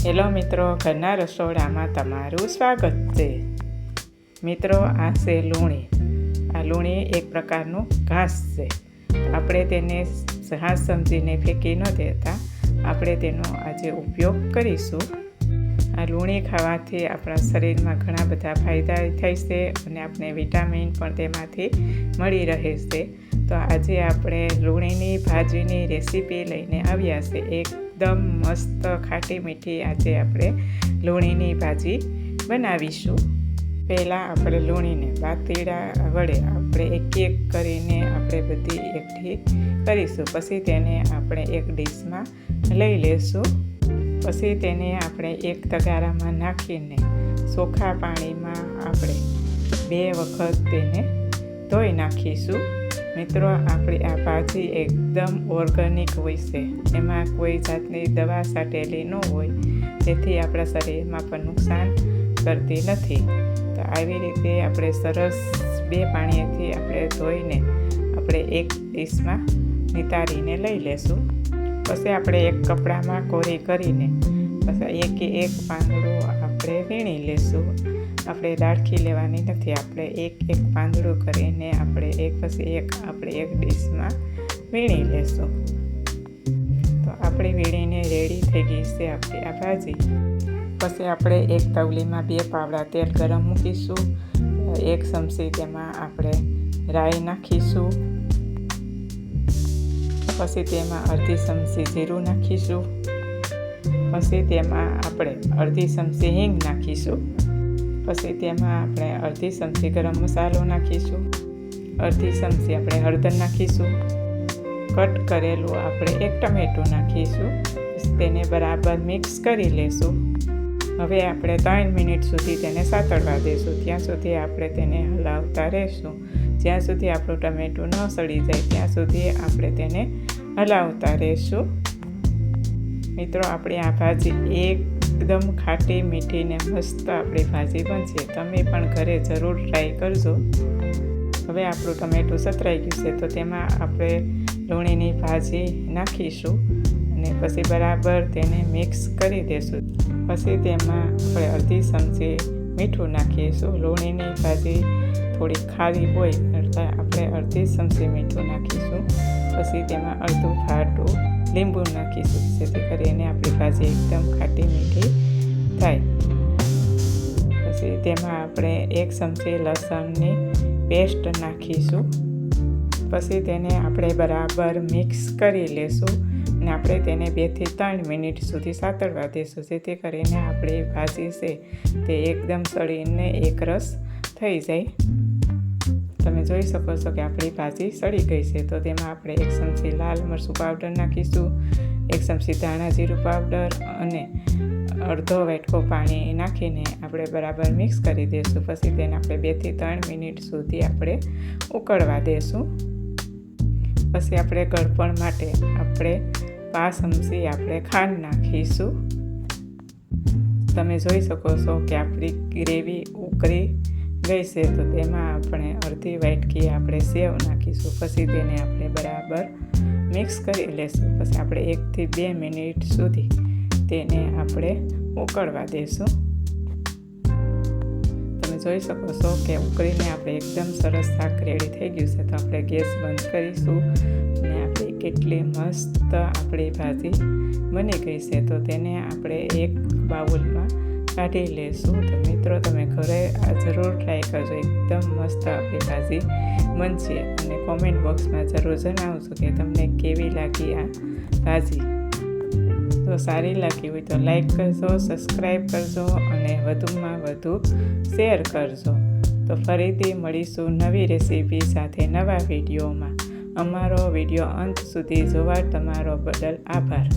Hello મિત્રો, ઘરના રસોડામાં તમારું સ્વાગત છે. મિત્રો, આ છે લૂણી. આ લૂણી એક પ્રકારનું ઘાસ છે. આપણે તેને ઘાસ સમજીને ફેંકી ન દેતા, આપણે તેનો આજે ઉપયોગ કરીશું. આ લૂણી ખાવાથી આપણા શરીરમાં ઘણા બધા ફાયદા થાય છે અને આપણે વિટામિન પણ તેમાંથી મળી રહે છે. તો આજે આપણે લૂણીની ભાજીની રેસીપી લઈને આવ્યા છે. એકદમ મસ્ત ખાટી મીઠી આજે આપણે લૂણીની ભાજી બનાવીશું. પહેલાં આપણે લૂણીને પાતળા વડે આપણે એક એક કરીને આપણે બધી એકઠી કરીશું. પછી તેને આપણે એક ડીશમાં લઈ લેશું. પછી તેને આપણે એક તગારામાં નાખીને ચોખ્ખા પાણીમાં આપણે 2 વખત તેને ધોઈ નાખીશું. મિત્રો, આપણી આ ભાજી એકદમ ઓર્ગેનિક હોય છે. એમાં કોઈ જાતની દવા છાંટેલી ન હોય, તેથી આપણા શરીરમાં પણ નુકસાન કરતી નથી. તો આવી રીતે આપણે સરસ 2 પાણીથી આપણે ધોઈને આપણે એક ડીશમાં નિતારીને લઈ લેશું. પછી આપણે એક કપડામાં કોરી કરીને પછી એક પાંદડું આપણે વીણી લેશું. આપણે દાળખી લેવાની નથી. આપણે એક પાંદડું કરીને આપણે એક પછી એક આપણે એક ડીશમાં વીણી લેશું. તો આપણી વીણીને રેડી થઈ ગઈ છે આપણી આ ભાજી. પછી આપણે એક તવલીમાં 2 પાવડા તેલ ગરમ મૂકીશું. 1 ચમચી તેમાં આપણે રાઈ નાખીશું. પછી તેમાં અડધી ચમચી જીરું નાખીશું. પછી તેમાં આપણે અડધી ચમચી હિંગ નાખીશું. પછી તેમાં આપણે અડધી ચમચી ગરમ મસાલો નાખીશું. અડધી ચમચી આપણે હળદર નાખીશું. કટ કરેલું આપણે 1 ટમેટું નાખીશું. તેને બરાબર મિક્સ કરી લેશું. હવે આપણે 3 મિનિટ સુધી તેને સાતળવા દઈશું. ત્યાં સુધી આપણે તેને હલાવતા રહેશું. જ્યાં સુધી આપણું ટમેટું ન સડી જાય ત્યાં સુધી આપણે તેને હલાવતા રહેશું. મિત્રો, આપણી આ ભાજી એકદમ ખાટી મીઠી ને મસ્ત આપણી ભાજી બનશે. તમે પણ ઘરે જરૂર ટ્રાય કરજો. હવે આપણું ટમેટું સતરાઈ ગયું છે, તો તેમાં આપણે લૂણીની ભાજી નાખીશું અને પછી બરાબર તેને મિક્સ કરી દઈશું. પછી તેમાં આપણે અડધી ચમચી મીઠું નાખીશું. લૂણીની ભાજી થોડી ખારી હોય એટલે આપણે અડધી ચમચી મીઠું નાખીશું. પછી તેમાં અડધું ફાટું લીંબુ નાખીશું, જેથી કરીને આપણી ભાજી એકદમ ખાટી મીઠી થાય. પછી તેમાં આપણે 1 ચમચી લસણની પેસ્ટ નાખીશું. પછી તેને આપણે બરાબર મિક્સ કરી લેશું અને આપણે તેને 2 થી 3 મિનિટ સુધી સાતળવા દઈશું, જેથી કરીને આપણી ભાજી છે તે એકદમ સળીને એકરસ થઈ જાય. તમે જોઈ શકો છો કે આપણી ભાજી સળી ગઈ છે. તો તેમાં આપણે 1 ચમચી લાલ મરચું પાવડર નાખીશું. 1 ચમચી ધાણા જીરું પાવડર અને અડધો વાટકો પાણી નાખીને આપણે બરાબર મિક્સ કરી દઈશું. પછી તેને આપણે 2 થી 3 મિનિટ સુધી આપણે ઉકળવા દઈશું. પછી આપણે ગળપણ માટે આપણે 5 ચમચી આપણે ખાંડ નાખીશું. તમે જોઈ શકો છો કે આપણી ગ્રેવી ઉકળી ગઈ છે. તો તેમાં આપણે અડધી વાટકી આપણે સેવ નાખીશું. પછી તેને આપણે બરાબર મિક્સ કરી લેશું. પછી આપણે 1 થી 2 મિનિટ સુધી તેને આપણે ઉકળવા દઈશું. તમે જોઈ શકો છો કે ઉકળીને આપણે એકદમ સરસ શાક રેડી થઈ ગયું છે. તો આપણે ગેસ બંધ કરીશું અને આપણી કેટલી મસ્ત આપણી ભાજી બની ગઈ છે. તો તેને આપણે એક બાઉલમાં કાઢી લેશું. તો મિત્રો, તમે ઘરે આ જરૂર ટ્રાય કરજો. એકદમ મસ્ત આપણી ભાજી બનશે અને કોમેન્ટ બોક્સમાં જરૂર જણાવજો કે તમને કેવી લાગી આ ભાજી. તો સારી લાગી હોય તો લાઈક કરજો, સબસ્ક્રાઈબ કરજો અને વધુમાં વધુ શેર કરજો. તો ફરીથી મળીશું નવી રેસીપી સાથે નવા વિડીયોમાં. અમારો વિડીયો અંત સુધી જોવા તમારો બદલ આભાર.